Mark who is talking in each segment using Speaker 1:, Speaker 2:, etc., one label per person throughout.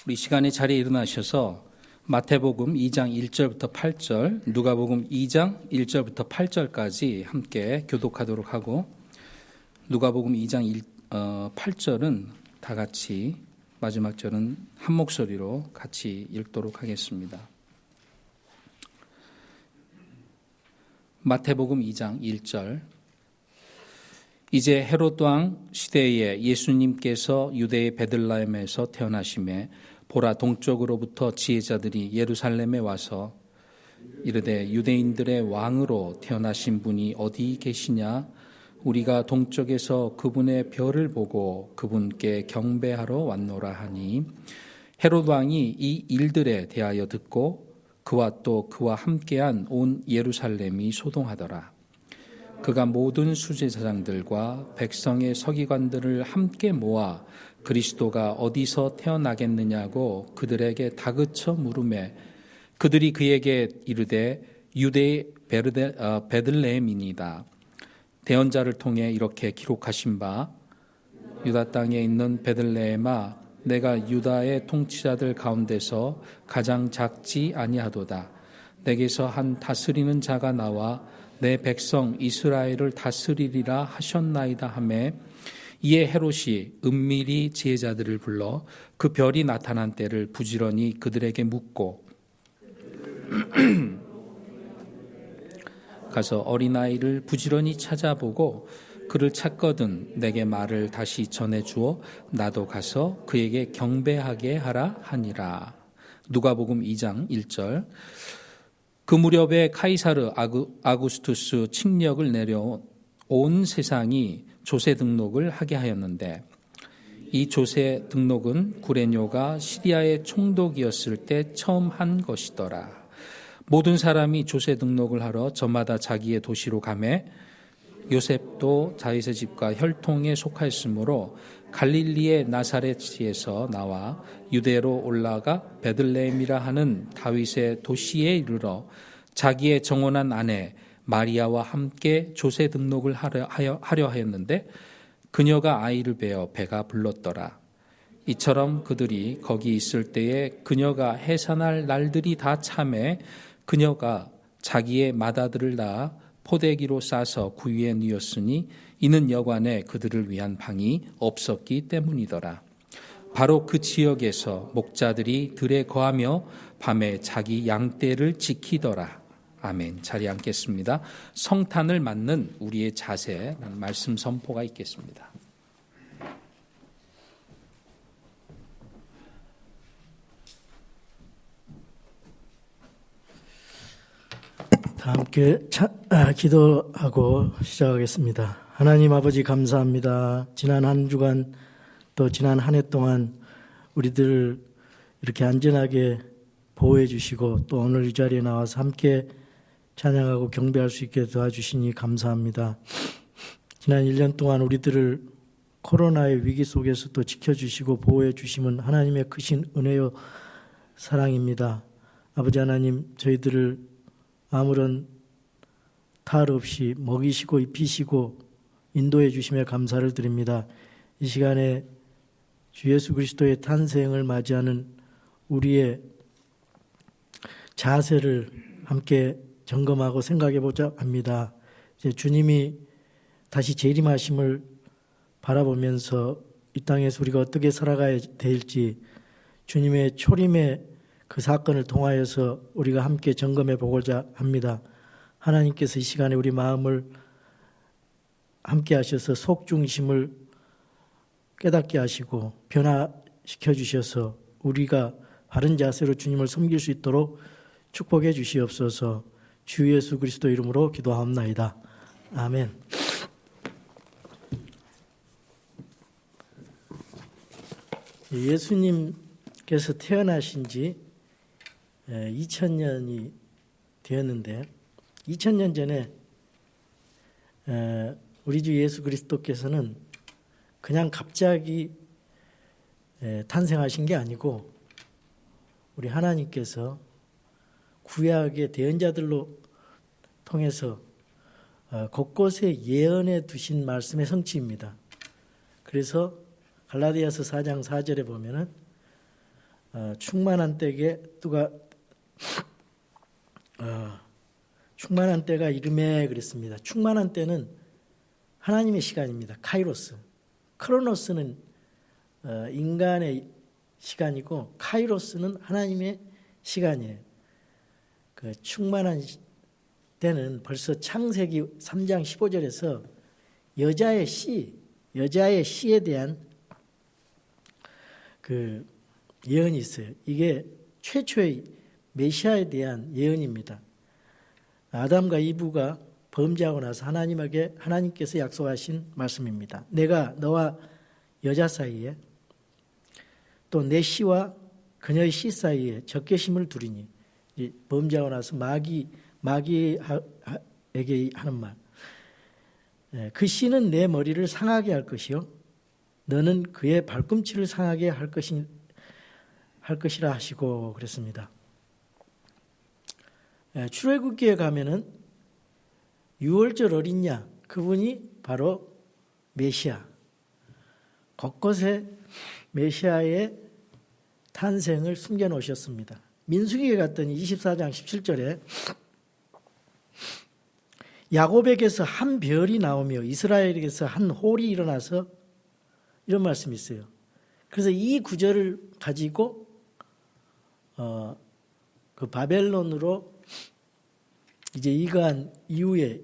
Speaker 1: 우리 시간에 자리에 일어나셔서 마태복음 2장 1절부터 8절, 누가복음 2장 1절부터 8절까지 함께 교독하도록 하고, 누가복음 2장 8절은 다 같이, 마지막 절은 한 목소리로 같이 읽도록 하겠습니다. 마태복음 2장 1절. 이제 헤롯 왕 시대에 예수님께서 유대의 베들레헴에서 태어나심에 보라, 동쪽으로부터 지혜자들이 예루살렘에 와서 이르되 유대인들의 왕으로 태어나신 분이 어디 계시냐? 우리가 동쪽에서 그분의 별을 보고 그분께 경배하러 왔노라 하니, 헤롯 왕이 이 일들에 대하여 듣고 그와 또 그와 함께한 온 예루살렘이 소동하더라. 그가 모든 수제사장들과 백성의 서기관들을 함께 모아 그리스도가 어디서 태어나겠느냐고 그들에게 다그쳐 물으매, 그들이 그에게 이르되 유대의 베들레헴이니이다. 대언자를 통해 이렇게 기록하신 바, 유다 땅에 있는 베들레헴아, 내가 유다의 통치자들 가운데서 가장 작지 아니하도다. 내게서 한 다스리는 자가 나와 내 백성 이스라엘을 다스리리라 하셨나이다 하매, 이에 헤롯이 은밀히 지혜자들을 불러 그 별이 나타난 때를 부지런히 그들에게 묻고 가서 어린아이를 부지런히 찾아보고 그를 찾거든 내게 말을 다시 전해주어 나도 가서 그에게 경배하게 하라 하니라. 누가복음 2장 1절. 그 무렵에 카이사르 아구스투스 칙령을 내려 온 세상이 조세 등록을 하게 하였는데, 이 조세 등록은 구레뇨가 시리아의 총독이었을 때 처음 한 것이더라. 모든 사람이 조세 등록을 하러 저마다 자기의 도시로 가매, 요셉도 다윗의 집과 혈통에 속하였으므로 갈릴리의 나사렛에서 나와 유대로 올라가 베들레헴이라 하는 다윗의 도시에 이르러 자기의 정혼한 아내 마리아와 함께 조세 등록을 하려 하였는데, 그녀가 아이를 베어 배가 불렀더라. 이처럼 그들이 거기 있을 때에 그녀가 해산할 날들이 다 차매 그녀가 자기의 맏아들을 낳아 포대기로 싸서 구유에 뉘었으니 이는 여관에 그들을 위한 방이 없었기 때문이더라. 바로 그 지역에서 목자들이 들에 거하며 밤에 자기 양떼를 지키더라. 아멘. 자리에 앉겠습니다. 성탄을 맞는 우리의 자세, 말씀 선포가 있겠습니다.
Speaker 2: 다 함께 기도하고 시작하겠습니다. 하나님 아버지, 감사합니다. 지난 한 주간 또 지난 한 해 동안 우리들 이렇게 안전하게 보호해 주시고 또 오늘 이 자리에 나와서 함께 찬양하고 경배할 수 있게 도와주시니 감사합니다. 지난 1년 동안 우리들을 코로나의 위기 속에서 또 지켜주시고 보호해 주심은 하나님의 크신 은혜요 사랑입니다. 아버지 하나님, 저희들을 아무런 탈 없이 먹이시고 입히시고 인도해 주심에 감사를 드립니다. 이 시간에 주 예수 그리스도의 탄생을 맞이하는 우리의 자세를 함께 점검하고 생각해 보자 합니다. 이제 주님이 다시 재림하심을 바라보면서 이 땅에서 우리가 어떻게 살아가야 될지, 주님의 초림의 그 사건을 통하여서 우리가 함께 점검해 보고자 합니다. 하나님께서 이 시간에 우리 마음을 함께 하셔서 속중심을 깨닫게 하시고 변화시켜 주셔서 우리가 바른 자세로 주님을 섬길 수 있도록 축복해 주시옵소서. 주 예수 그리스도 이름으로 기도하옵나이다. 아멘. 예수님께서 태어나신 지 2000년이 되었는데, 2000년 전에 우리 주 예수 그리스도께서는 그냥 갑자기 탄생하신 게 아니고 우리 하나님께서 구약의 대언자들로 통해서 곳곳에 예언해 두신 말씀의 성취입니다. 그래서 갈라디아서 4장 4절에 보면은 충만한 때에 충만한 때가 이르매 그랬습니다. 충만한 때는 하나님의 시간입니다. 카이로스. 크로노스는 인간의 시간이고 카이로스는 하나님의 시간이에요. 그 충만한 때는 벌써 창세기 3장 15절에서 여자의 시에 대한 그 예언이 있어요. 이게 최초의 메시아에 대한 예언입니다. 아담과 이브가 범죄하고 나서 하나님께서 약속하신 말씀입니다. 내가 너와 여자 사이에 또 내 씨와 그녀의 씨 사이에 적개심을 두리니, 범죄하고 나서 마귀에게 하는 말. 그 씨는 내 머리를 상하게 할 것이요 너는 그의 발꿈치를 상하게 할 것이라 하시고 그랬습니다. 출애굽기에 가면은 유월절 어린 양, 그분이 바로 메시아. 곳곳에 메시아의 탄생을 숨겨 놓으셨습니다. 민수기에 갔더니 24장 17절에 야곱에게서 한 별이 나오며 이스라엘에게서 한 홀이 일어나서, 이런 말씀이 있어요. 그래서 이 구절을 가지고 그 바벨론으로 이제 이간 이후에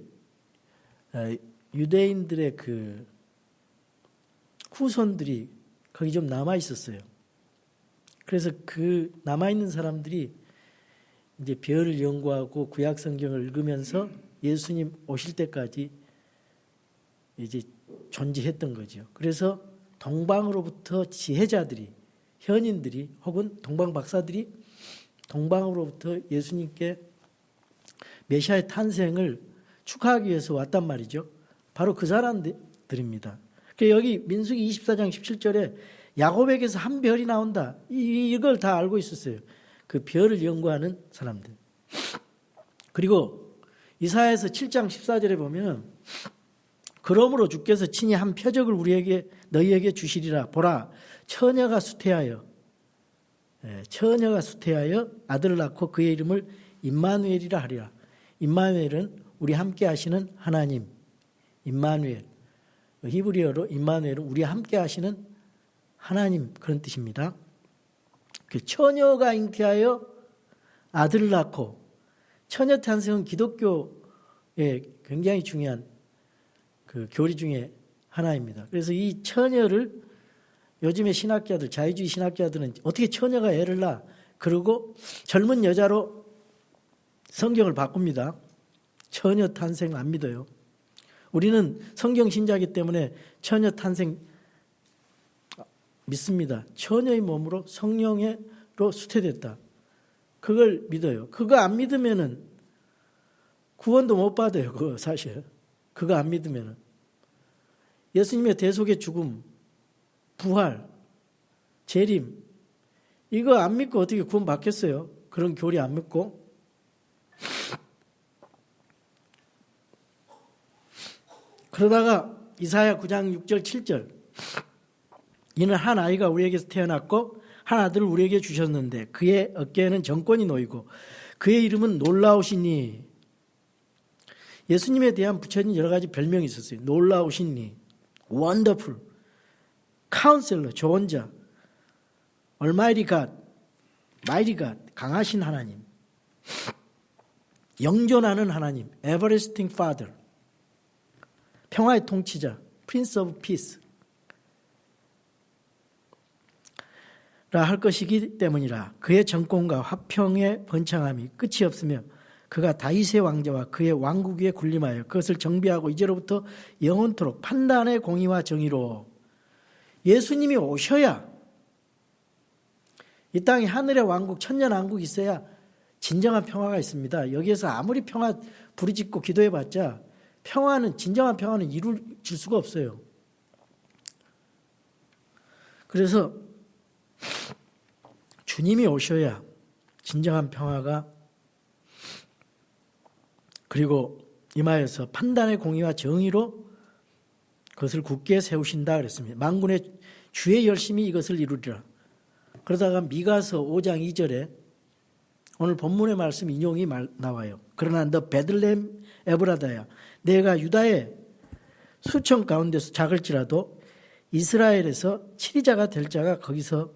Speaker 2: 유대인들의 그 후손들이 거기 좀 남아 있었어요. 그래서 그 남아 있는 사람들이 이제 별을 연구하고 구약 성경을 읽으면서 예수님 오실 때까지 이제 존재했던 거죠. 그래서 동방으로부터 지혜자들이, 현인들이 혹은 동방 박사들이 동방으로부터 예수님께 메시아의 탄생을 축하하기 위해서 왔단 말이죠. 바로 그 사람들입니다. 여기 민수기 24장 17절에 야곱에게서 한 별이 나온다. 이걸 다 알고 있었어요. 그 별을 연구하는 사람들. 그리고 이사야에서 7장 14절에 보면 그러므로 주께서 친히 한 표적을 너희에게 주시리라. 보라, 처녀가 수태하여 아들을 낳고 그의 이름을 임마누엘이라 하리라. 임마누엘은 우리 함께 하시는 하나님. 임마누엘. 히브리어로 임마누엘은 우리 함께 하시는 하나님, 그런 뜻입니다. 그 처녀가 잉태하여 아들을 낳고, 처녀 탄생은 기독교의 굉장히 중요한 그 교리 중에 하나입니다. 그래서 이 처녀를 요즘의 신학자들, 자유주의 신학자들은 어떻게 처녀가 애를 낳아? 그러고 젊은 여자로 성경을 바꿉니다. 처녀 탄생 안 믿어요. 우리는 성경 신자이기 때문에 처녀 탄생 믿습니다. 처녀의 몸으로 성령으로 수태됐다. 그걸 믿어요. 그거 안 믿으면은 구원도 못 받아요. 그거 사실. 그거 안 믿으면은. 예수님의 대속의 죽음, 부활, 재림, 이거 안 믿고 어떻게 구원 받겠어요? 그런 교리 안 믿고. 그러다가 이사야 9장 6절 7절, 이는 한 아이가 우리에게서 태어났고 한 아들을 우리에게 주셨는데 그의 어깨에는 정권이 놓이고 그의 이름은 놀라우시니. 예수님에 대한 붙여진 여러 가지 별명이 있었어요. 놀라우시니, 원더풀, 카운셀러, 조언자, 얼마이리 갓, 마이리 갓, 강하신 하나님, 영존하는 하나님, 에버레스팅 파더, 평화의 통치자, 프린스 오브 피스 라 할 것이기 때문이라. 그의 정권과 화평의 번창함이 끝이 없으며 그가 다윗의 왕자와 그의 왕국 위에 군림하여 그것을 정비하고 이제로부터 영원토록 판단의 공의와 정의로. 예수님이 오셔야 이 땅에 하늘의 왕국, 천년왕국이 있어야 진정한 평화가 있습니다. 여기에서 아무리 평화 부르짖고 기도해봤자 진정한 평화는 이루어질 수가 없어요. 그래서 주님이 오셔야 진정한 평화가, 그리고 임하여서 판단의 공의와 정의로 그것을 굳게 세우신다 그랬습니다. 만군의 주의 열심히 이것을 이루리라. 그러다가 미가서 5장 2절에 오늘 본문의 말씀 인용이 나와요. 그러나 너 베들레헴 에브라다야, 내가 유다의 수천 가운데서 작을지라도 이스라엘에서 치리자가 될 자가 거기서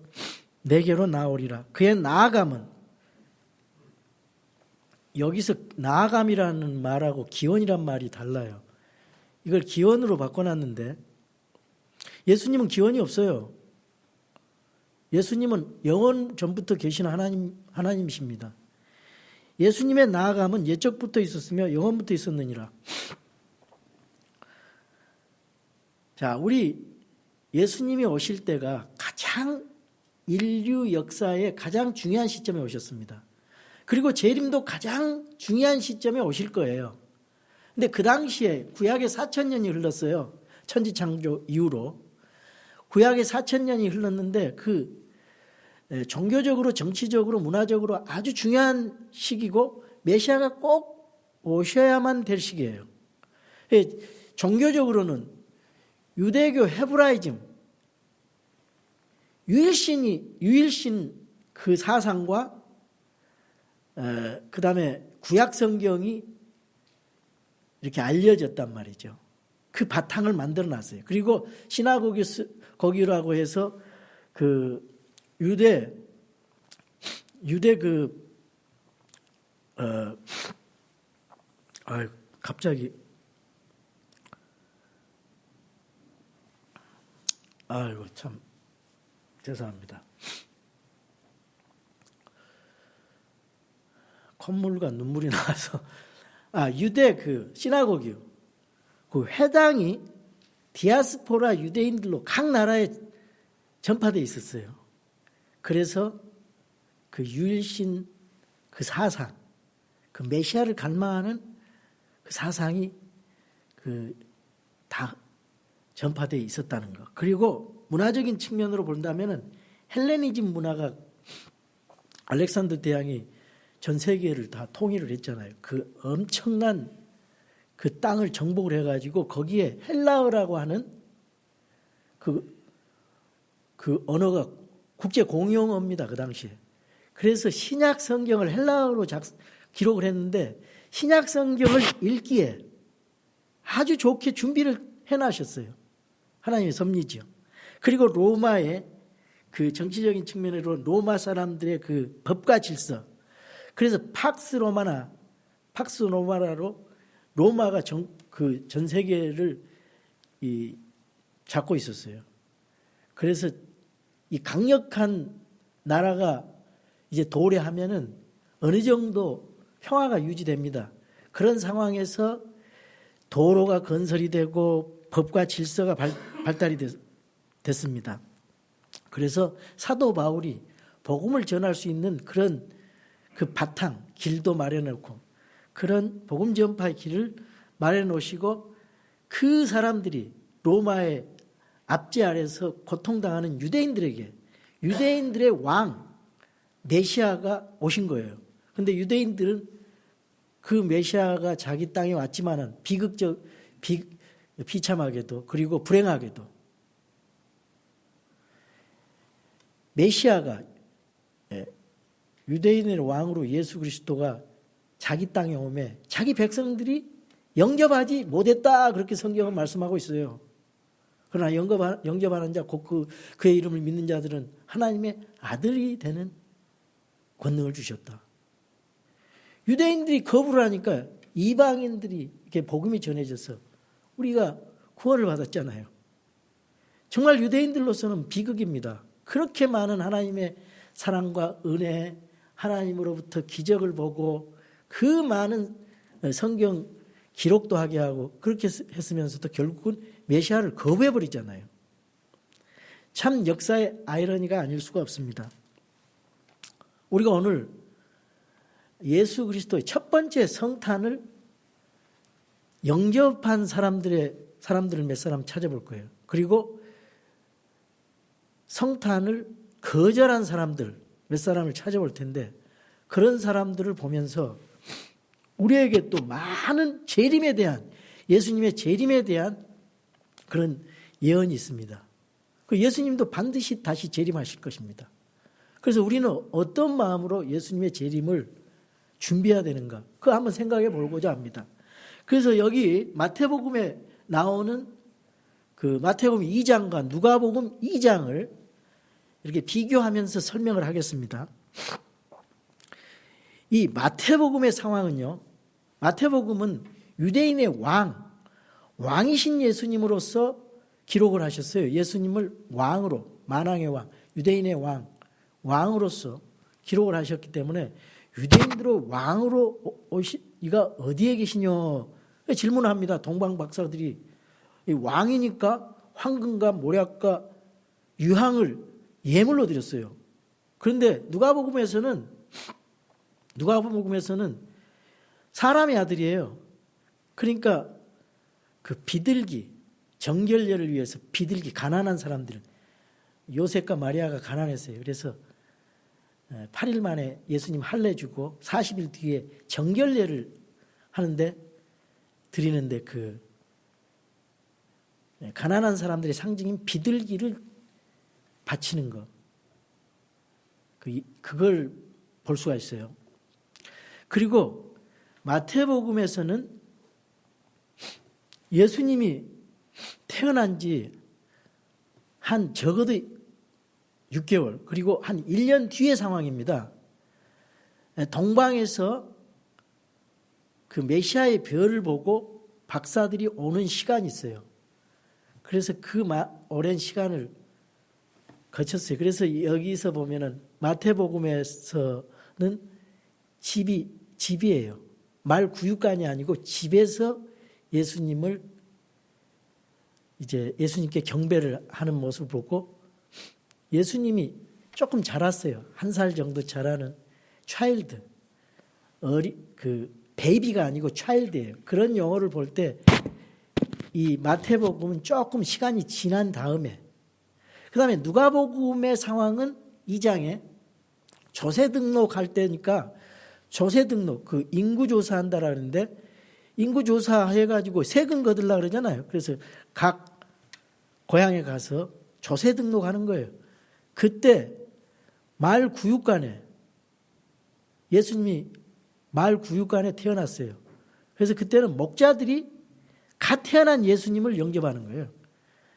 Speaker 2: 내게로 나오리라. 그의 나아감은, 여기서 나아감이라는 말하고 기원이란 말이 달라요. 이걸 기원으로 바꿔놨는데 예수님은 기원이 없어요. 예수님은 영원 전부터 계신 하나님이십니다. 예수님의 나아감은 옛적부터 있었으며 영원부터 있었느니라. 자, 우리 예수님이 오실 때가 가장 인류 역사의 가장 중요한 시점에 오셨습니다. 그리고 재림도 가장 중요한 시점에 오실 거예요. 근데 그 당시에 구약의 4,000년이 흘렀어요. 천지창조 이후로. 구약의 4,000년이 흘렀는데 종교적으로, 정치적으로, 문화적으로 아주 중요한 시기고 메시아가 꼭 오셔야만 될 시기예요. 종교적으로는 유대교 헤브라이즘, 유일신 그 사상과 그 다음에 구약 성경이 이렇게 알려졌단 말이죠. 그 바탕을 만들어 놨어요. 그리고 시나고기라고 해서 유대 갑자기 아이고 참 죄송합니다. 콧물과 눈물이 나와서 유대 시나고기 그 회당이 디아스포라 유대인들로 각 나라에 전파되어 있었어요. 그래서 그 유일신 그 사상, 그 메시아를 갈망하는 그 사상이 다 전파되어 있었다는 것. 그리고 문화적인 측면으로 본다면은 헬레니즘 문화가 알렉산더 대왕이 전 세계를 다 통일을 했잖아요. 그 엄청난 그 땅을 정복을 해가지고 거기에 헬라어라고 하는 그 언어가 국제 공용어입니다. 그 당시에. 그래서 신약 성경을 헬라어로 기록을 했는데 신약 성경을 읽기에 아주 좋게 준비를 해놔셨어요. 하나님의 섭리지요. 그리고 로마의 그 정치적인 측면으로 로마 사람들의 그 법과 질서. 그래서 팍스 로마라로 로마가 전 세계를 잡고 있었어요. 그래서 이 강력한 나라가 이제 도래하면은 어느 정도 평화가 유지됩니다. 그런 상황에서 도로가 건설이 되고 법과 질서가 발달이 됐습니다. 그래서 사도 바울이 복음을 전할 수 있는 그런 그 바탕, 길도 마련했고 그런 복음 전파의 길을 마련해 놓으시고 그 사람들이 로마의 압제 아래서 고통당하는 유대인들에게 유대인들의 왕 메시아가 오신 거예요. 그런데 유대인들은 그 메시아가 자기 땅에 왔지만은 비참하게도 그리고 불행하게도 메시아가 유대인의 왕으로 예수 그리스도가 자기 땅에 오매 자기 백성들이 영접하지 못했다 그렇게 성경은 말씀하고 있어요. 그러나 영접하는 자 곧 그의 이름을 믿는 자들은 하나님의 아들이 되는 권능을 주셨다. 유대인들이 거부를 하니까 이방인들이 이렇게 복음이 전해져서 우리가 구원을 받았잖아요. 정말 유대인들로서는 비극입니다. 그렇게 많은 하나님의 사랑과 은혜, 하나님으로부터 기적을 보고 그 많은 성경 기록도 하게 하고 그렇게 했으면서도 결국은 메시아를 거부해버리잖아요. 참 역사의 아이러니가 아닐 수가 없습니다. 우리가 오늘 예수 그리스도의 첫 번째 성탄을 영접한 사람들을 몇 사람 찾아볼 거예요. 그리고 성탄을 거절한 사람들 몇 사람을 찾아볼 텐데 그런 사람들을 보면서 우리에게 또 많은 재림에 대한 예수님의 재림에 대한 그런 예언이 있습니다. 그 예수님도 반드시 다시 재림하실 것입니다. 그래서 우리는 어떤 마음으로 예수님의 재림을 준비해야 되는가? 그거 한번 생각해 보고자 합니다. 그래서 여기 마태복음에 나오는 그 마태복음 2장과 누가복음 2장을 이렇게 비교하면서 설명을 하겠습니다. 이 마태복음의 상황은요, 마태복음은 유대인의 왕이신 예수님으로서 기록을 하셨어요. 예수님을 왕으로, 만왕의 왕, 유대인의 왕으로서 기록을 하셨기 때문에 유대인들은 왕으로 이가 어디에 계시냐 질문을 합니다. 동방 박사들이. 왕이니까 황금과 모략과 유향을 예물로 드렸어요. 그런데 누가복음에서는 사람의 아들이에요. 그러니까 그 비둘기, 정결례를 위해서 비둘기, 가난한 사람들, 요셉과 마리아가 가난했어요. 그래서 8일 만에 예수님 할례 주고 40일 뒤에 정결례를 드리는데 그 가난한 사람들의 상징인 비둘기를 바치는 것, 그걸 볼 수가 있어요. 그리고 마태복음에서는 예수님이 태어난 지 적어도 6개월, 그리고 한 1년 뒤의 상황입니다. 동방에서 그 메시아의 별을 보고 박사들이 오는 시간이 있어요. 그래서 그 오랜 시간을 거쳤어요. 그래서 여기서 보면은 마태복음에서는 집이에요. 말 구육간이 아니고 집에서 예수님께 경배를 하는 모습을 보고 예수님이 조금 자랐어요. 1살 정도 자라는 차일드, 베이비가 아니고 차일드예요. 그런 용어를 볼 때 이 마태복음은 조금 시간이 지난 다음에, 그 다음에 누가복음의 상황은 2장에 조세 등록할 때니까 조세 등록, 그 인구조사 한다라는데 인구조사 해가지고 세금 거들라 그러잖아요. 그래서 각 고향에 가서 조세 등록하는 거예요. 그때 말 구육간에 예수님이 말 구육간에 태어났어요. 그래서 그때는 목자들이 갓 태어난 예수님을 영접하는 거예요.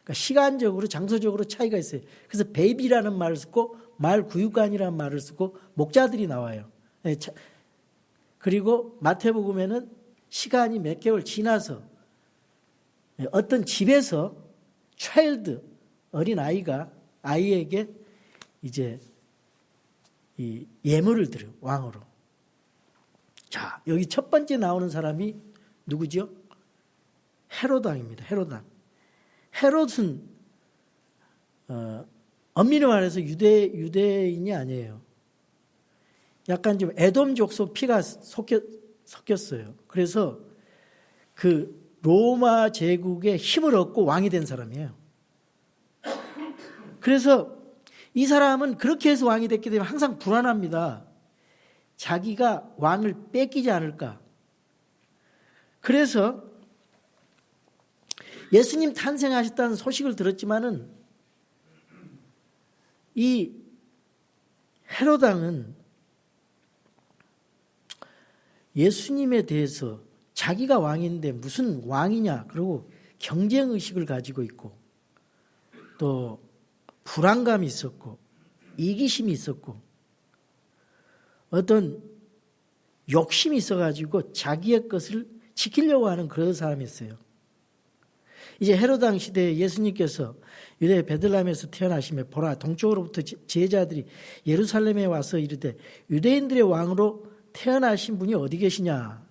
Speaker 2: 그러니까 시간적으로 장소적으로 차이가 있어요. 그래서 베이비라는 말을 쓰고 말 구육간이라는 말을 쓰고 목자들이 나와요. 그리고 마태복음에는 시간이 몇 개월 지나서 어떤 집에서 차일드, 어린 아이에게 이제 이 예물을 드려요. 왕으로. 자, 여기 첫 번째 나오는 사람이 누구죠? 헤롯왕입니다. 헤롯은 엄밀히 말해서 유대인이 아니에요. 약간 좀 에돔 족속 피가 섞였어요. 그래서 그 로마 제국의 힘을 얻고 왕이 된 사람이에요. 그래서 이 사람은 그렇게 해서 왕이 됐기 때문에 항상 불안합니다. 자기가 왕을 뺏기지 않을까. 그래서 예수님 탄생하셨다는 소식을 들었지만은 이 헤롯왕은 예수님에 대해서 자기가 왕인데 무슨 왕이냐, 그리고 경쟁의식을 가지고 있고 또 불안감이 있었고 이기심이 있었고 어떤 욕심이 있어가지고 자기의 것을 지키려고 하는 그런 사람이었어요. 이제 헤롯왕 시대에 예수님께서 유대 베들레헴에서 태어나시며 보라 동쪽으로부터 제자들이 예루살렘에 와서 이르되 유대인들의 왕으로 태어나신 분이 어디 계시냐?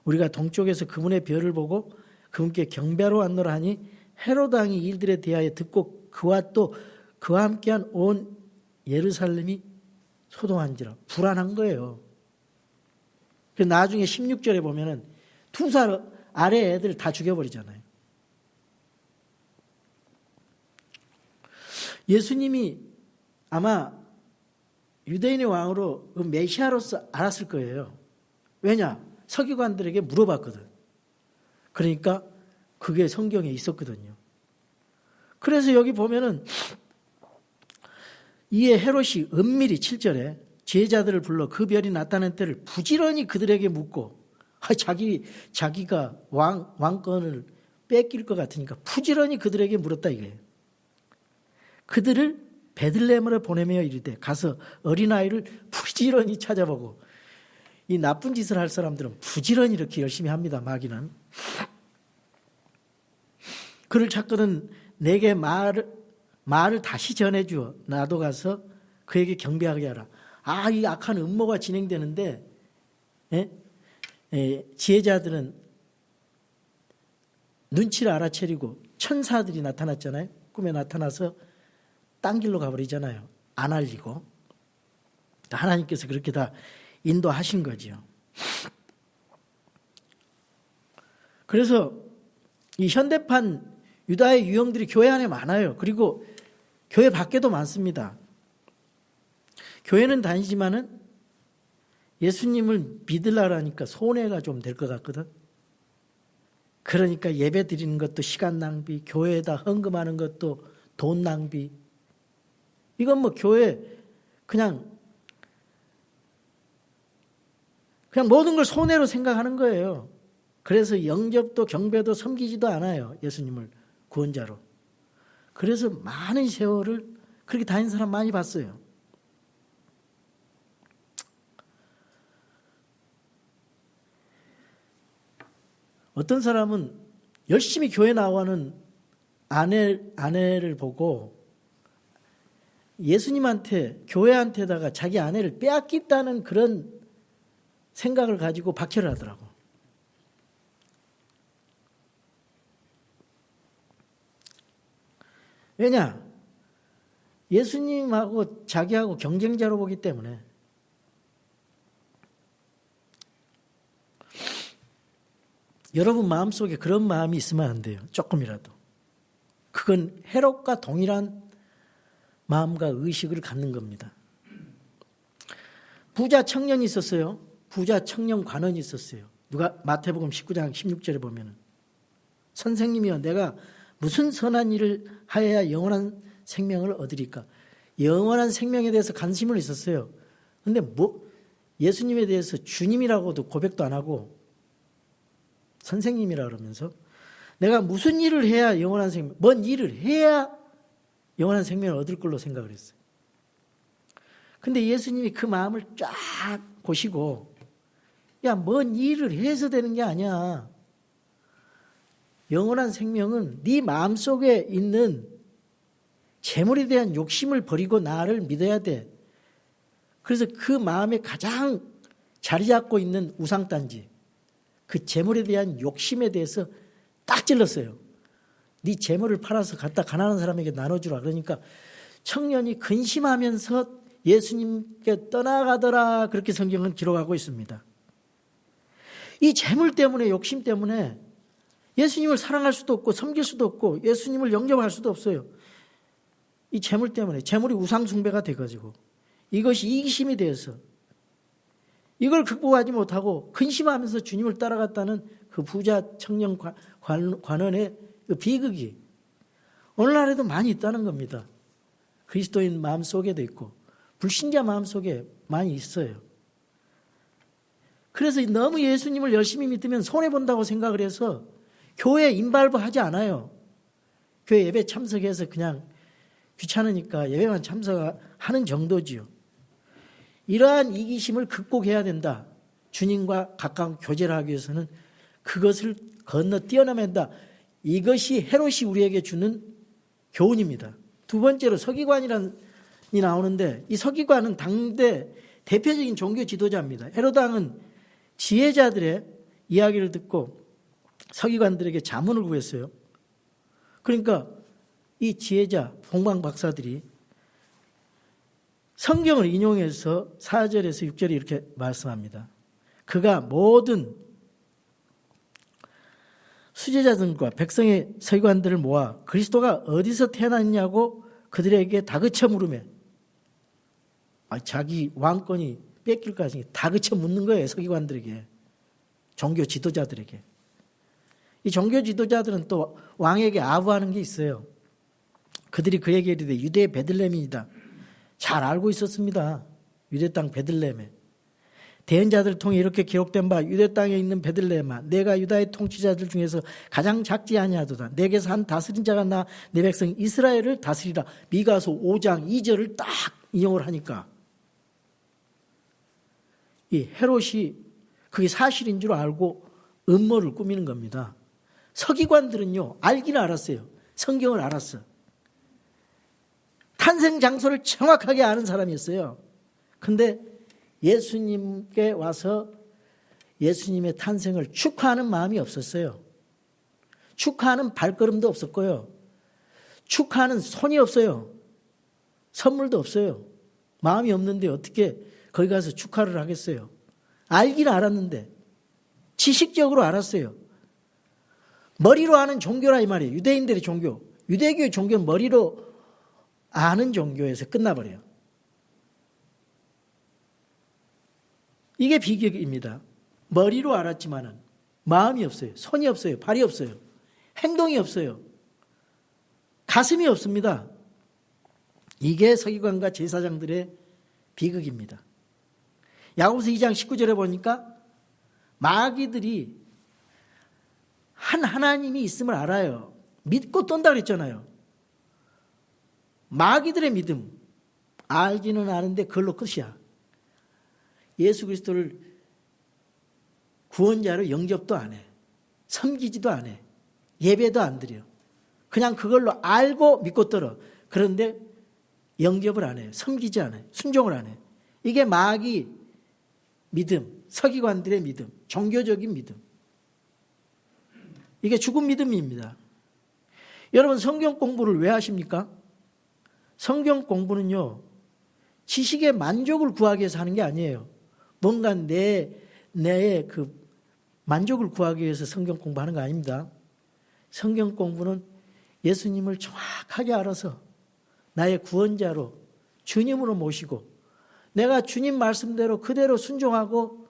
Speaker 2: 우리가 동쪽에서 그분의 별을 보고 그분께 경배하러 왔노라 하니 헤롯왕이 이 일들에 대하여 듣고 그와 또 그와 함께한 온 예루살렘이 소동한지라. 불안한 거예요. 나중에 16절에 보면은 2살 아래 애들 다 죽여버리잖아요. 예수님이 아마 유대인의 왕으로 그 메시아로서 알았을 거예요. 왜냐? 서기관들에게 물어봤거든. 그러니까 그게 성경에 있었거든요. 그래서 여기 보면은 이에 헤롯이 은밀히 7절에 제자들을 불러 그 별이 나타난 때를 부지런히 그들에게 묻고 자기가 왕권을 뺏길 것 같으니까 부지런히 그들에게 물었다 이거예요. 그들을 베들레헴으로 보내며 이르되 가서 어린아이를 부지런히 찾아보고, 이 나쁜 짓을 할 사람들은 부지런히 이렇게 열심히 합니다. 마귀는. 그를 찾거든 내게 말을 다시 전해주어 나도 가서 그에게 경배하게 하라. 이 악한 음모가 진행되는데 지혜자들은 눈치를 알아채리고 천사들이 나타났잖아요. 꿈에 나타나서 딴 길로 가버리잖아요. 안 알리고. 하나님께서 그렇게 다 인도하신 거지요. 그래서 이 현대판 유다의 유형들이 교회 안에 많아요. 그리고 교회 밖에도 많습니다. 교회는 다니지만은 예수님을 믿으려니까 손해가 좀 될 것 같거든. 그러니까 예배 드리는 것도 시간 낭비, 교회에다 헌금하는 것도 돈 낭비. 이건 뭐 교회 그냥 모든 걸 손해로 생각하는 거예요. 그래서 영접도 경배도 섬기지도 않아요. 예수님을 구원자로. 그래서 많은 세월을 그렇게 다닌 사람 많이 봤어요. 어떤 사람은 열심히 교회 나와는 아내를 보고 예수님한테, 교회한테다가 자기 아내를 빼앗겠다는 그런 생각을 가지고 박해를 하더라고. 왜냐? 예수님하고 자기하고 경쟁자로 보기 때문에. 여러분 마음속에 그런 마음이 있으면 안 돼요. 조금이라도. 그건 헤롯과 동일한 마음과 의식을 갖는 겁니다. 부자 청년이 있었어요. 부자 청년 관원이 있었어요. 누가 마태복음 19장 16절에 보면은 선생님이여 내가 무슨 선한 일을 하여야 영원한 생명을 얻으리까? 영원한 생명에 대해서 관심을 있었어요. 근데 예수님에 대해서 주님이라고도 고백도 안 하고 선생님이라 그러면서 내가 무슨 일을 해야 영원한 생명, 뭔 일을 해야 영원한 생명을 얻을 걸로 생각을 했어요. 근데 예수님이 그 마음을 쫙 보시고 뭔 일을 해서 되는 게 아니야. 영원한 생명은 네 마음속에 있는 재물에 대한 욕심을 버리고 나를 믿어야 돼. 그래서 그 마음에 가장 자리 잡고 있는 우상단지, 그 재물에 대한 욕심에 대해서 딱 찔렀어요. 네 재물을 팔아서 갖다 가난한 사람에게 나눠주라. 그러니까 청년이 근심하면서 예수님께 떠나가더라. 그렇게 성경은 기록하고 있습니다. 이 재물 때문에, 욕심 때문에 예수님을 사랑할 수도 없고 섬길 수도 없고 예수님을 영접할 수도 없어요. 이 재물 때문에, 재물이 우상 숭배가 돼가지고 이것이 이기심이 되어서 이걸 극복하지 못하고 근심하면서 주님을 따라갔다는 그 부자 청년 관원의 그 비극이 오늘날에도 많이 있다는 겁니다. 그리스도인 마음속에도 있고 불신자 마음속에 많이 있어요. 그래서 너무 예수님을 열심히 믿으면 손해본다고 생각을 해서 교회 인발부 하지 않아요. 교회 예배 참석해서 그냥 귀찮으니까 예배만 참석하는 정도지요. 이러한 이기심을 극복해야 된다. 주님과 가까운 교제를 하기 위해서는 그것을 건너 뛰어넘어야 한다. 이것이 헤롯이 우리에게 주는 교훈입니다. 두 번째로 서기관이 나오는데 이 서기관은 당대 대표적인 종교 지도자입니다. 헤롯 왕은 지혜자들의 이야기를 듣고 서기관들에게 자문을 구했어요. 그러니까 이 지혜자 동방 박사들이 성경을 인용해서 4절에서 6절에 이렇게 말씀합니다. 그가 모든 수제자들과 백성의 서기관들을 모아 그리스도가 어디서 태어났냐고 그들에게 다그쳐 물으며, 자기 왕권이 뺏길까지 다그쳐 묻는 거예요. 서기관들에게, 종교 지도자들에게. 이 종교 지도자들은 또 왕에게 아부하는 게 있어요. 그들이 그에게 이르되 유대의 베들레헴이다. 잘 알고 있었습니다. 유대 땅 베들레헴에. 대언자들 통해 이렇게 기록된 바 유대 땅에 있는 베들레헴아 내가 유다의 통치자들 중에서 가장 작지 아니하도다. 내게서 한 다스린 자가 나 내 백성 이스라엘을 다스리라. 미가서 5장 2절을 딱 인용을 하니까 이 헤롯이 그게 사실인 줄 알고 음모를 꾸미는 겁니다. 서기관들은요 알기는 알았어요. 성경을 알았어. 탄생 장소를 정확하게 아는 사람이었어요. 근데 예수님께 와서 예수님의 탄생을 축하하는 마음이 없었어요. 축하하는 발걸음도 없었고요. 축하하는 손이 없어요. 선물도 없어요. 마음이 없는데 어떻게 거기 가서 축하를 하겠어요. 알기는 알았는데 지식적으로 알았어요. 머리로 아는 종교라 이 말이에요. 유대인들의 종교. 유대교의 종교는 머리로 아는 종교에서 끝나버려요. 이게 비극입니다. 머리로 알았지만은 마음이 없어요. 손이 없어요. 발이 없어요. 행동이 없어요. 가슴이 없습니다. 이게 서기관과 제사장들의 비극입니다. 야고보서 2장 19절에 보니까 마귀들이 한 하나님이 있음을 알아요. 믿고 떤다 그랬잖아요. 마귀들의 믿음 알기는 아는데 그걸로 끝이야. 예수 그리스도를 구원자로 영접도 안 해. 섬기지도 안 해. 예배도 안 드려. 그냥 그걸로 알고 믿고 떨어. 그런데 영접을 안 해요. 섬기지 않아요. 순종을 안 해요. 이게 마귀 믿음, 서기관들의 믿음, 종교적인 믿음. 이게 죽은 믿음입니다. 여러분 성경 공부를 왜 하십니까? 성경 공부는요. 지식의 만족을 구하기 위해서 하는 게 아니에요. 뭔가 내의 그 만족을 구하기 위해서 성경 공부하는 거 아닙니다. 성경 공부는 예수님을 정확하게 알아서 나의 구원자로 주님으로 모시고 내가 주님 말씀대로 그대로 순종하고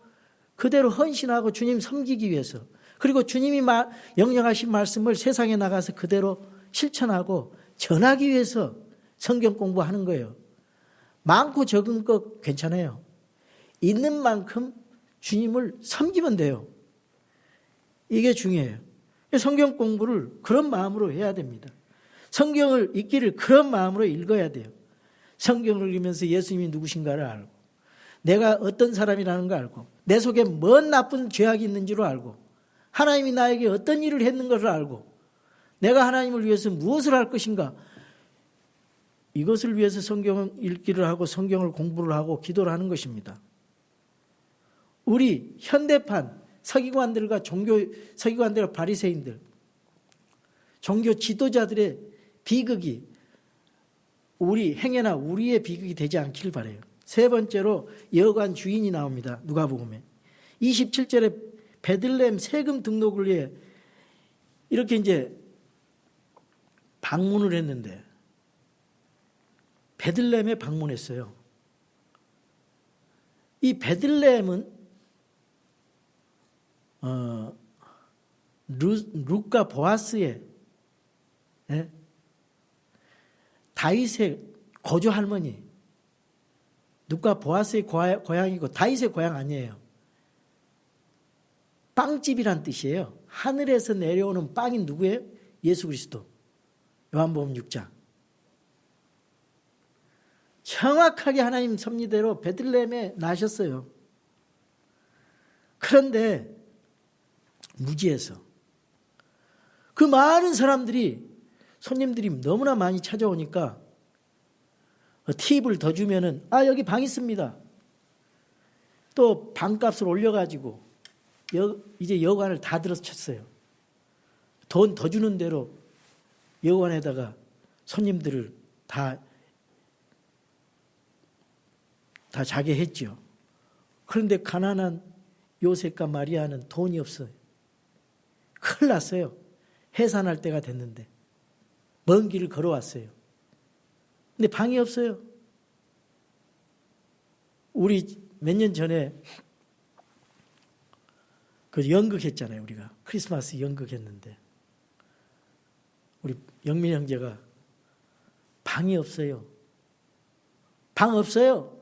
Speaker 2: 그대로 헌신하고 주님 섬기기 위해서 그리고 주님이 명령하신 말씀을 세상에 나가서 그대로 실천하고 전하기 위해서 성경 공부하는 거예요. 많고 적은 것 괜찮아요. 있는 만큼 주님을 섬기면 돼요. 이게 중요해요. 성경 공부를 그런 마음으로 해야 됩니다. 성경을 읽기를 그런 마음으로 읽어야 돼요. 성경을 읽으면서 예수님이 누구신가를 알고 내가 어떤 사람이라는 걸 알고 내 속에 뭔 나쁜 죄악이 있는지를 알고 하나님이 나에게 어떤 일을 했는 것을 알고 내가 하나님을 위해서 무엇을 할 것인가 이것을 위해서 성경 읽기를 하고 성경을 공부를 하고 기도를 하는 것입니다. 우리 현대판 서기관들과 서기관들과 바리새인들 종교 지도자들의 비극이 우리 행여나 우리의 비극이 되지 않기를 바라요. 세 번째로 여관 주인이 나옵니다. 누가복음에 27절에 베들레헴 세금 등록을 위해 이렇게 이제 방문을 했는데 베들레헴에 방문했어요. 이 베들레헴은 룻과 보아스의 다윗의 고조 할머니 룻과 보아스의 고향이고 다윗의 고향 아니에요. 빵집이란 뜻이에요. 하늘에서 내려오는 빵이 누구예요? 예수 그리스도. 요한복음 6장. 정확하게 하나님 섭리대로 베들레헴에 나셨어요. 그런데 무지해서 그 많은 사람들이 손님들이 너무나 많이 찾아오니까 팁을 더 주면은 여기 방 있습니다. 또 방값을 올려가지고 이제 여관을 다 들어쳤어요. 돈 더 주는 대로 여관에다가 손님들을 다 자게 했죠. 그런데 가난한 요셉과 마리아는 돈이 없어요. 큰일 났어요. 해산할 때가 됐는데 먼 길을 걸어왔어요. 근데 방이 없어요. 우리 몇 년 전에 그 연극했잖아요. 우리가 크리스마스 연극했는데 우리 영민 형제가 방이 없어요. 방 없어요.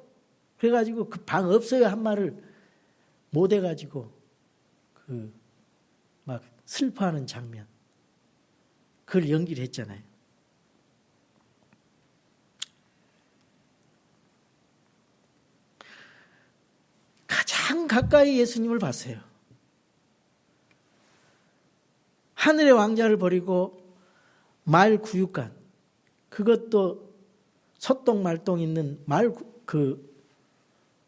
Speaker 2: 그래가지고 그 방 없어요 한 말을 못 해가지고 막 슬퍼하는 장면, 그걸 연기를 했잖아요. 가장 가까이 예수님을 봤어요. 하늘의 왕자를 버리고 말구육간, 그것도 소똥 말똥 있는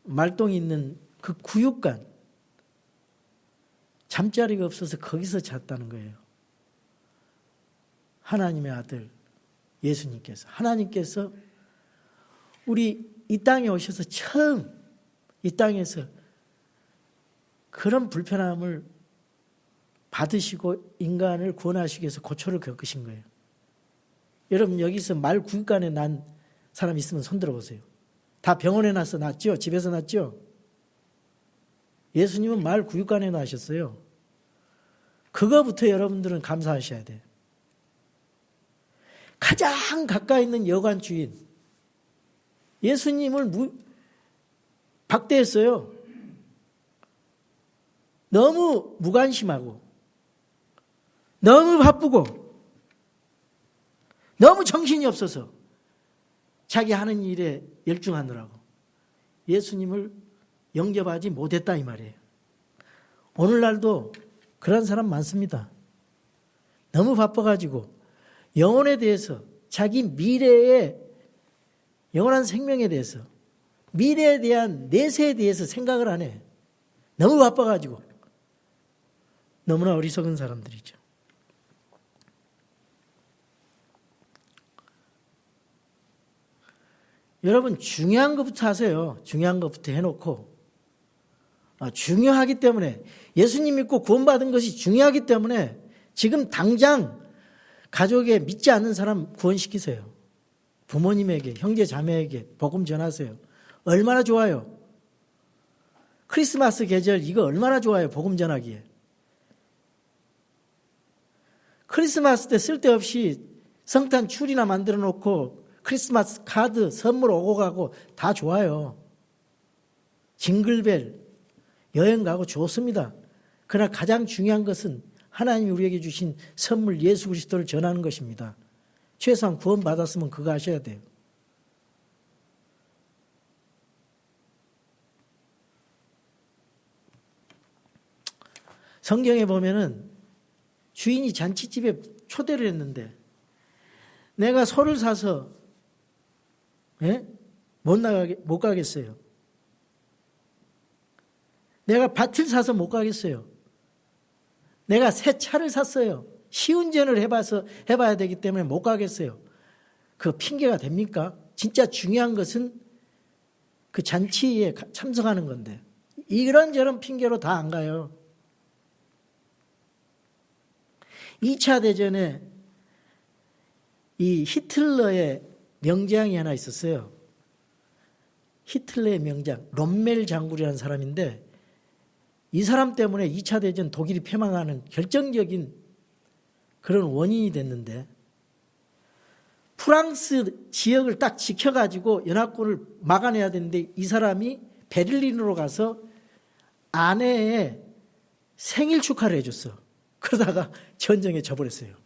Speaker 2: 말똥이 있는 그 구육간, 잠자리가 없어서 거기서 잤다는 거예요. 하나님의 아들 예수님께서, 하나님께서 우리 이 땅에 오셔서 처음 이 땅에서 그런 불편함을 받으시고 인간을 구원하시기 위해서 고초를 겪으신 거예요. 여러분 여기서 말 구육간에 난 사람 있으면 손 들어보세요. 다 병원에 나서 났죠? 집에서 났죠? 예수님은 말 구육간에 나셨어요. 그거부터 여러분들은 감사하셔야 돼요. 가장 가까이 있는 여관 주인 예수님을 박대했어요. 너무 무관심하고 너무 바쁘고 너무 정신이 없어서 자기 하는 일에 열중하느라고 예수님을 영접하지 못했다 이 말이에요. 오늘날도 그런 사람 많습니다. 너무 바빠가지고 영혼에 대해서, 자기 미래의 영원한 생명에 대해서, 미래에 대한 내세에 대해서 생각을 안 해. 너무 바빠가지고. 너무나 어리석은 사람들이죠. 여러분 중요한 것부터 하세요. 중요한 것부터 해놓고, 중요하기 때문에, 예수님 믿고 구원받은 것이 중요하기 때문에 지금 당장 가족에 믿지 않는 사람 구원시키세요. 부모님에게, 형제 자매에게 복음 전하세요. 얼마나 좋아요. 크리스마스 계절 이거 얼마나 좋아요. 복음 전하기에. 크리스마스 때 쓸데없이 성탄 추리나 만들어 놓고 크리스마스 카드 선물 오고 가고 다 좋아요. 징글벨 여행 가고 좋습니다. 그러나 가장 중요한 것은 하나님이 우리에게 주신 선물 예수 그리스도를 전하는 것입니다. 최소한 구원받았으면 그거 하셔야 돼요. 성경에 보면은 주인이 잔치집에 초대를 했는데 내가 소를 사서 못 가겠어요. 내가 밭을 사서 못 가겠어요. 내가 새 차를 샀어요. 시운전을 해봐야 되기 때문에 못 가겠어요. 그 핑계가 됩니까? 진짜 중요한 것은 그 잔치에 참석하는 건데 이런저런 핑계로 다 안 가요. 2차 대전에 이 히틀러의 명장이 하나 있었어요. 히틀러의 명장, 롬멜 장군이라는 사람인데 이 사람 때문에 2차 대전 독일이 패망하는 결정적인 그런 원인이 됐는데 프랑스 지역을 딱 지켜가지고 연합군을 막아내야 되는데 이 사람이 베를린으로 가서 아내의 생일 축하를 해줬어. 그러다가 전쟁에 져버렸어요.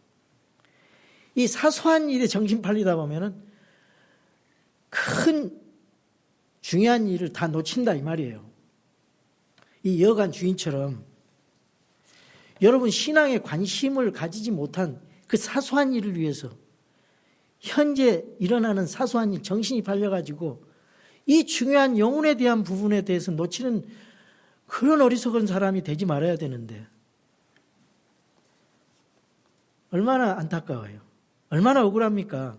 Speaker 2: 이 사소한 일에 정신 팔리다 보면은 큰 중요한 일을 다 놓친다 이 말이에요. 이 여관 주인처럼 여러분 신앙에 관심을 가지지 못한 그 사소한 일을 위해서 현재 일어나는 사소한 일 정신이 팔려가지고 이 중요한 영혼에 대한 부분에 대해서 놓치는 그런 어리석은 사람이 되지 말아야 되는데 얼마나 안타까워요. 얼마나 억울합니까?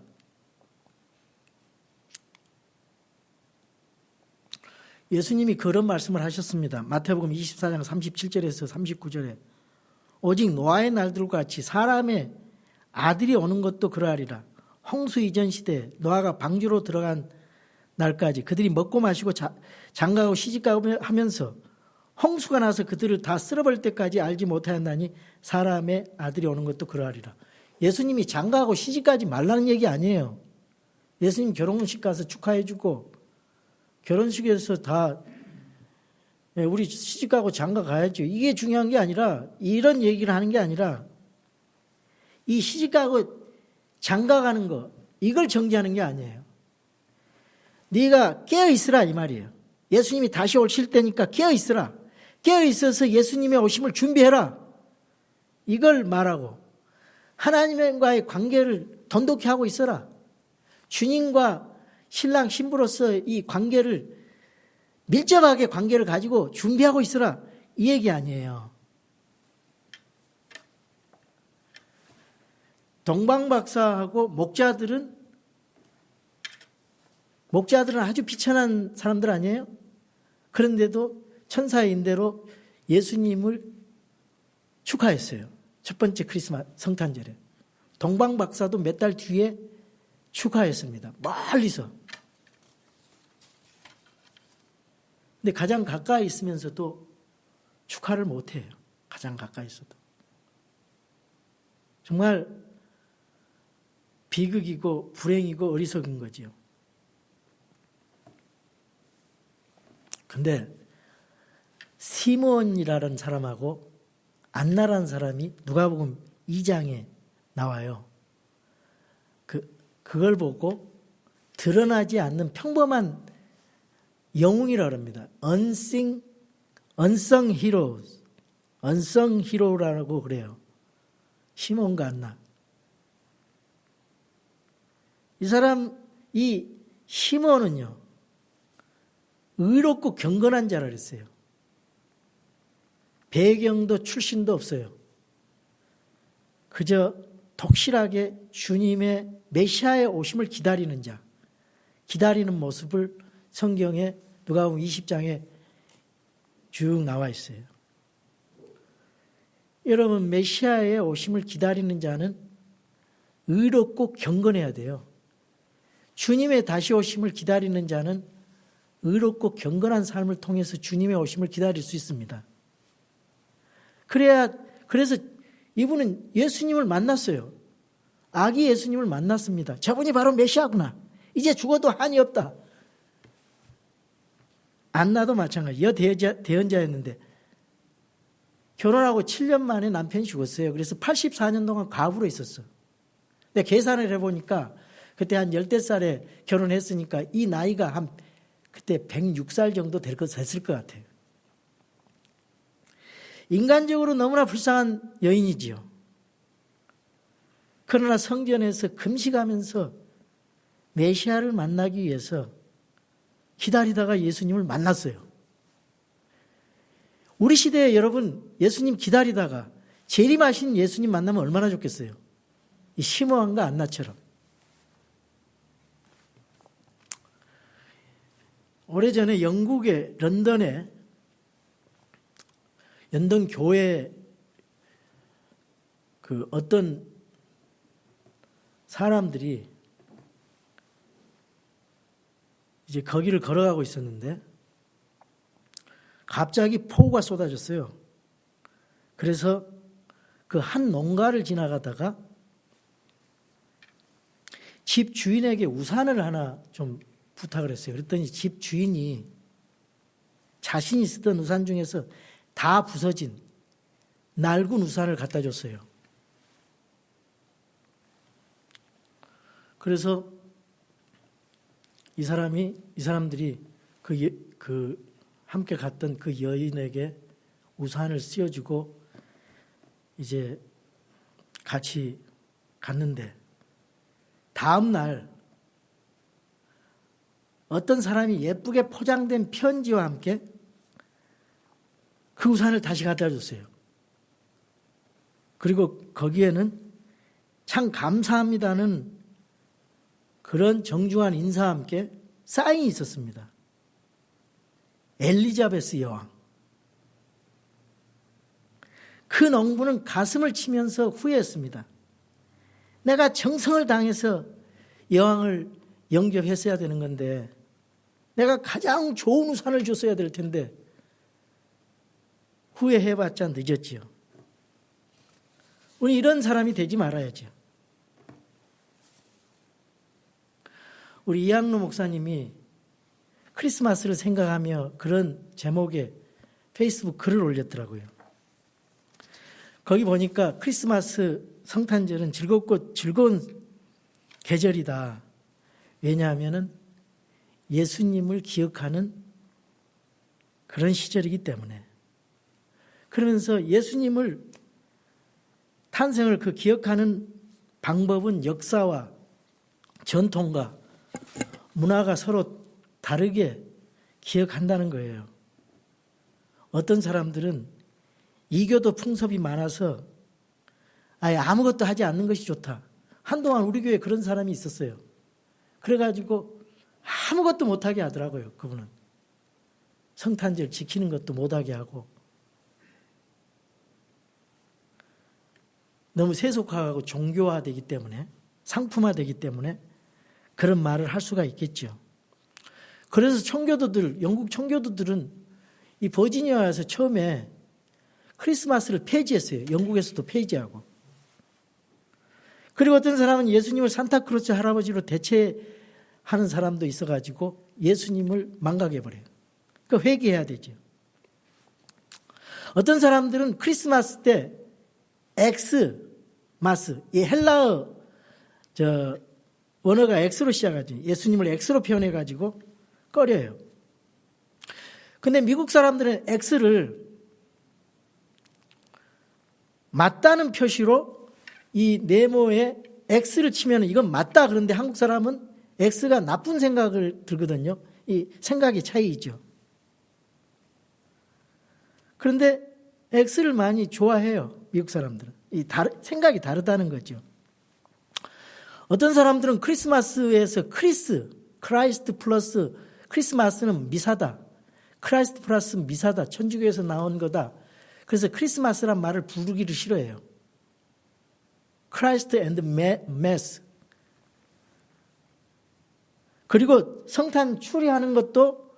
Speaker 2: 예수님이 그런 말씀을 하셨습니다. 마태복음 24장 37절에서 39절에 오직 노아의 날들과 같이 사람의 아들이 오는 것도 그러하리라. 홍수 이전 시대 노아가 방주로 들어간 날까지 그들이 먹고 마시고 장가가고 시집가고 하면서 홍수가 나서 그들을 다 쓸어버릴 때까지 알지 못하였나니 사람의 아들이 오는 것도 그러하리라. 예수님이 장가가고 시집가지 말라는 얘기 아니에요. 예수님 결혼식 가서 축하해주고 결혼식에서 다 우리 시집가고 장가 가야죠. 이게 중요한 게 아니라, 이런 얘기를 하는 게 아니라 이 시집가고 장가 가는 거, 이걸 정지하는 게 아니에요. 네가 깨어있으라 이 말이에요. 예수님이 다시 오실 때니까 깨어있으라. 깨어있어서 예수님의 오심을 준비해라. 이걸 말하고, 하나님과의 관계를 돈독히 하고 있어라. 주님과 신랑 신부로서 이 관계를 밀접하게 관계를 가지고 준비하고 있어라. 이 얘기 아니에요. 동방박사하고 목자들은 아주 비천한 사람들 아니에요? 그런데도 천사의 인대로 예수님을 축하했어요. 첫 번째 크리스마스 성탄절에. 동방박사도 몇 달 뒤에 축하했습니다. 멀리서. 근데 가장 가까이 있으면서도 축하를 못해요. 가장 가까이 있어도. 정말 비극이고 불행이고 어리석은 거지요. 근데 시몬이라는 사람하고 안나라는 사람이 누가복음 2장에 나와요. 그걸 보고 드러나지 않는 평범한 영웅이라고 합니다. unsung heroes, unsung hero라고 그래요. 시몬과 안나. 이 시몬은요, 의롭고 경건한 자라 그랬어요. 배경도 출신도 없어요. 그저 독실하게 주님의 메시아의 오심을 기다리는 자, 기다리는 모습을 성경에 누가복음 20장에 쭉 나와 있어요. 여러분, 메시아의 오심을 기다리는 자는 의롭고 경건해야 돼요. 주님의 다시 오심을 기다리는 자는 의롭고 경건한 삶을 통해서 주님의 오심을 기다릴 수 있습니다. 그래서 이분은 예수님을 만났어요. 아기 예수님을 만났습니다. 저분이 바로 메시아구나. 이제 죽어도 한이 없다. 안나도 마찬가지. 여대언자였는데 결혼하고 7년 만에 남편이 죽었어요. 그래서 84년 동안 과부로 있었어. 근데 계산을 해보니까 그때 한 10대살에 결혼했으니까 이 나이가 그때 106살 정도 됐을 것 같아요. 인간적으로 너무나 불쌍한 여인이지요. 그러나 성전에서 금식하면서 메시아를 만나기 위해서 기다리다가 예수님을 만났어요. 우리 시대에 여러분, 예수님 기다리다가 재림하신 예수님 만나면 얼마나 좋겠어요. 이 시므온과 안나처럼. 오래전에 영국의 런던 교회 어떤 사람들이 이제 거기를 걸어가고 있었는데 갑자기 폭우가 쏟아졌어요. 그래서 그 한 농가를 지나가다가 집 주인에게 우산을 하나 좀 부탁을 했어요. 그랬더니 집 주인이 자신이 쓰던 우산 중에서 다 부서진 낡은 우산을 갖다 줬어요. 그래서 이 사람들이 함께 갔던 그 여인에게 우산을 씌워주고 이제 같이 갔는데 다음 날 어떤 사람이 예쁘게 포장된 편지와 함께 그 우산을 다시 갖다 줬어요. 그리고 거기에는 참 감사합니다는 그런 정중한 인사와 함께 사인이 있었습니다. 엘리자베스 여왕. 그 농부는 가슴을 치면서 후회했습니다. 내가 정성을 다해서 여왕을 영접했어야 되는 건데 내가 가장 좋은 우산을 줬어야 될 텐데 후회해봤자 늦었지요. 우리 이런 사람이 되지 말아야죠. 우리 이학로 목사님이 크리스마스를 생각하며 그런 제목의 페이스북 글을 올렸더라고요. 거기 보니까 크리스마스 성탄절은 즐겁고 즐거운 계절이다. 왜냐하면 예수님을 기억하는 그런 시절이기 때문에. 그러면서 예수님을 탄생을 그 기억하는 방법은 역사와 전통과 문화가 서로 다르게 기억한다는 거예요. 어떤 사람들은 이교도 풍습이 많아서 아예 아무것도 하지 않는 것이 좋다. 한동안 우리 교회에 그런 사람이 있었어요. 그래가지고 아무것도 못하게 하더라고요. 그분은. 성탄절 지키는 것도 못하게 하고 너무 세속화하고 종교화되기 때문에 상품화되기 때문에 그런 말을 할 수가 있겠죠. 그래서 청교도들, 영국 청교도들은 이 버지니아에서 처음에 크리스마스를 폐지했어요. 영국에서도 폐지하고. 그리고 어떤 사람은 예수님을 산타크로스 할아버지로 대체하는 사람도 있어가지고 예수님을 망각해버려요. 그러니까 회개해야 되죠. 어떤 사람들은 크리스마스 때 엑스마스, 이 헬라어 원어가 엑스로 시작하죠. 예수님을 엑스로 표현해가지고 꺼려요. 근데 미국 사람들은 엑스를 맞다는 표시로 이 네모에 X를 치면 이건 맞다. 그런데 한국 사람은 X가 나쁜 생각을 들거든요. 이 생각의 차이이죠. 그런데 X를 많이 좋아해요. 미국 사람들은. 생각이 다르다는 거죠. 어떤 사람들은 크리스마스에서 크라이스트 플러스 크리스마스는 미사다. 크라이스트 플러스 미사다. 천주교에서 나온 거다. 그래서 크리스마스란 말을 부르기를 싫어해요. 크라이스트 앤드 메스. 그리고 성탄 추리하는 것도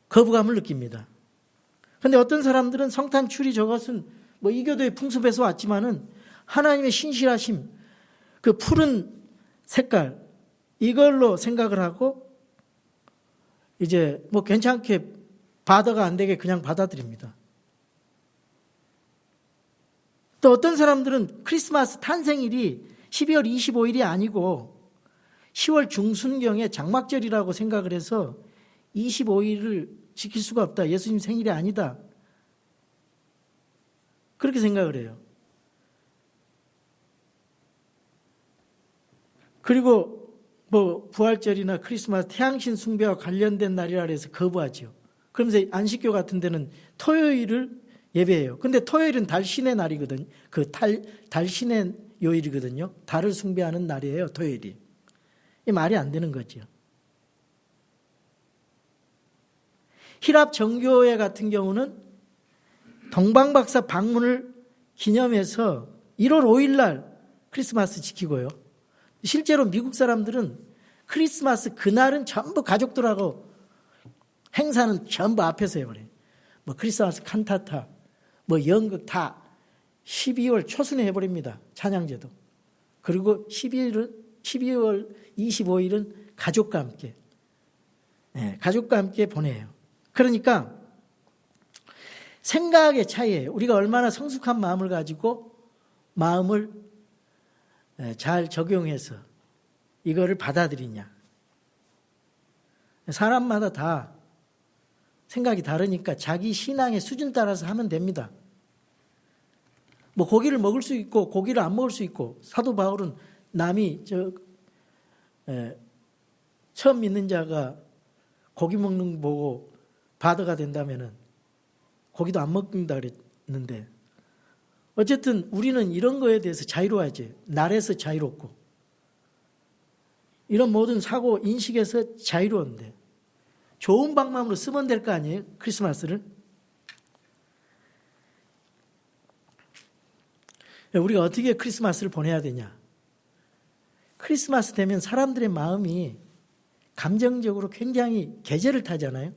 Speaker 2: 거부감을 느낍니다. 그런데 어떤 사람들은 성탄 추리 저것은 뭐 이교도의 풍습에서 왔지만은 하나님의 신실하심, 그 푸른 색깔 이걸로 생각을 하고 이제 뭐 괜찮게 바다가 안 되게 그냥 받아들입니다. 또 어떤 사람들은 크리스마스 탄생일이 12월 25일이 아니고 10월 중순경에 장막절이라고 생각을 해서 25일을 지킬 수가 없다. 예수님 생일이 아니다. 그렇게 생각을 해요. 그리고 뭐 부활절이나 크리스마스 태양신 숭배와 관련된 날이라 해서 거부하죠. 그러면서 안식교 같은 데는 토요일을 예배해요. 근데 토요일은 달신의 날이거든요. 그 달신의 요일이거든요. 달을 숭배하는 날이에요. 토요일이. 이 말이 안 되는 거죠. 히랍 정교회 같은 경우는 동방박사 방문을 기념해서 1월 5일 날 크리스마스 지키고요. 실제로 미국 사람들은 크리스마스 그날은 전부 가족들하고 행사는 전부 앞에서 해버려요. 뭐 크리스마스 칸타타, 뭐 연극 다 12월 초순에 해버립니다. 찬양제도. 그리고 12월 25일은 가족과 함께, 가족과 함께 보내요. 그러니까 생각의 차이예요. 우리가 얼마나 성숙한 마음을 가지고 마음을 잘 적용해서 이거를 받아들이냐. 사람마다 다 생각이 다르니까 자기 신앙의 수준 따라서 하면 됩니다. 뭐 고기를 먹을 수 있고 고기를 안 먹을 수 있고, 사도 바울은 남이 처음 믿는 자가 고기 먹는 거 보고 바드가 된다면은 고기도 안 먹는다 그랬는데, 어쨌든 우리는 이런 거에 대해서 자유로워야지. 날에서 자유롭고 이런 모든 사고 인식에서 자유로운데 좋은 방법으로 쓰면 될 거 아니에요? 크리스마스를. 우리가 어떻게 크리스마스를 보내야 되냐? 크리스마스 되면 사람들의 마음이 감정적으로 굉장히 계절을 타잖아요.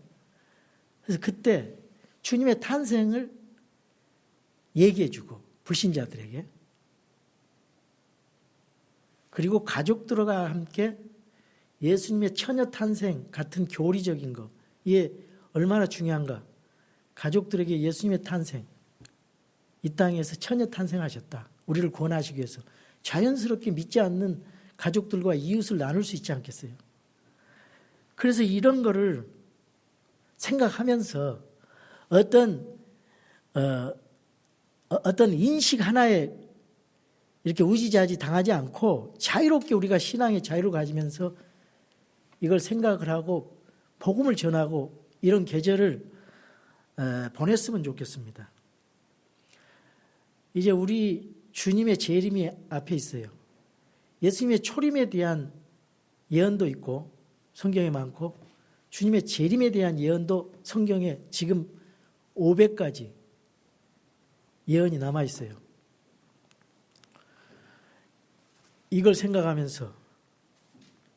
Speaker 2: 그래서 그때 주님의 탄생을 얘기해주고, 불신자들에게. 그리고 가족들과 함께 예수님의 처녀 탄생 같은 교리적인 거, 이게 얼마나 중요한가. 가족들에게 예수님의 탄생, 이 땅에서 처녀 탄생하셨다. 우리를 구원하시기 위해서. 자연스럽게 믿지 않는 가족들과 이웃을 나눌 수 있지 않겠어요? 그래서 이런 거를 생각하면서 어떤 인식 하나에 이렇게 우지자지 당하지 않고 자유롭게 우리가 신앙의 자유를 가지면서 이걸 생각을 하고 복음을 전하고 이런 계절을 보냈으면 좋겠습니다. 이제 우리 주님의 재림이 앞에 있어요. 예수님의 초림에 대한 예언도 있고 성경에 많고 주님의 재림에 대한 예언도 성경에 지금 500가지 예언이 남아 있어요. 이걸 생각하면서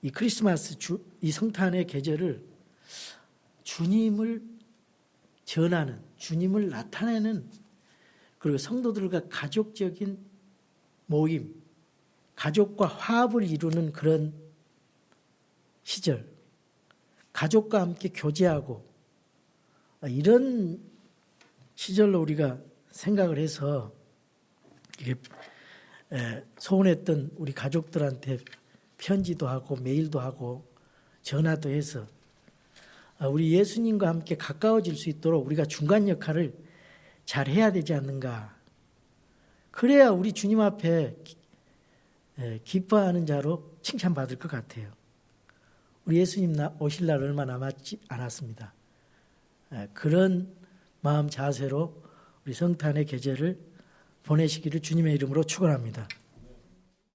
Speaker 2: 이 크리스마스 이 성탄의 계절을 주님을 전하는, 주님을 나타내는, 그리고 성도들과 가족적인 모임, 가족과 화합을 이루는 그런 시절, 가족과 함께 교제하고 이런 시절로 우리가 생각을 해서 이게 소원했던 우리 가족들한테 편지도 하고 메일도 하고 전화도 해서 우리 예수님과 함께 가까워질 수 있도록 우리가 중간 역할을 잘 해야 되지 않는가. 그래야 우리 주님 앞에 기뻐하는 자로 칭찬받을 것 같아요. 우리 예수님 오실 날 얼마 남았지 않았습니다. 그런 마음 자세로 우리 성탄의 계절을 보내시기를 주님의 이름으로 축원합니다.